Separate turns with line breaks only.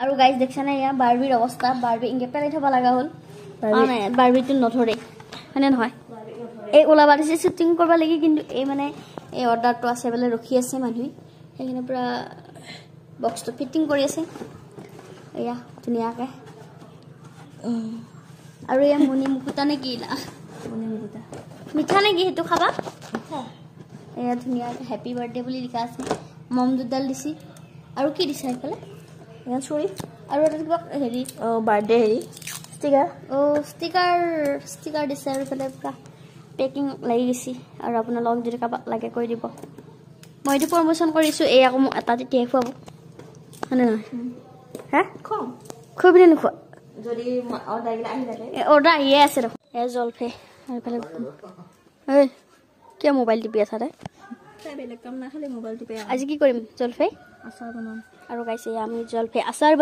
আৰু গাইজ দেখছা না ইয়া বাৰবিৰ অৱস্থা বাৰবি ইনকে পেলাই থব লাগা হল মানে বাৰবিটো নধৰে মানে নহয় এই ওলাবা দিছে শুটিং কৰবা লাগি কিন্তু এই মানে এই অৰ্ডাৰটো আছে বলে ৰখি আছে মানুহ সেইখিনি পুৰা বক্সটো ফিটিং কৰি আছে এয়া ধুনিয়াকে আৰু এয়া মনি মুকুতা নে কি মনি মুকুতা মিঠা নে কি হেতু খাবা মিঠা এয়া ধুনিয়াকে হ্যাপি বাৰ্থডে বুলি লিখা আছে মম দুডাল দিছি আৰু কি দিছে এইফালে এয়া চুৰি আৰু এটা কিবা হেৰি বাৰ্থডে হেৰি ষ্টিকাৰ দিছে আৰু এইফালে পুৰা পেকিং লাগি গৈছে আৰু আপোনাৰ লগ যদি কাবাক লাগে কৈ দিব মই এইটো প্ৰমোশন কৰিছো এই আকৌ এটা তেতিয়া খুৱাব হনে নহয় হ্যাঁ খুবই নোখোৱা যদি অৰ্ডাৰ গিলা আহি থাকে অৰ্ডাৰ আহিয়ে আছে দেখোন এ জলফে আৰু এইফালে এই কি মোবাইল টিপি আছা ৰে বেলেগ কাম না খালি মোবাইল টিপি আজি কি কৰিম জলফে আচাৰ বনাম আৰু গাইছে আমি জলফে আচাৰ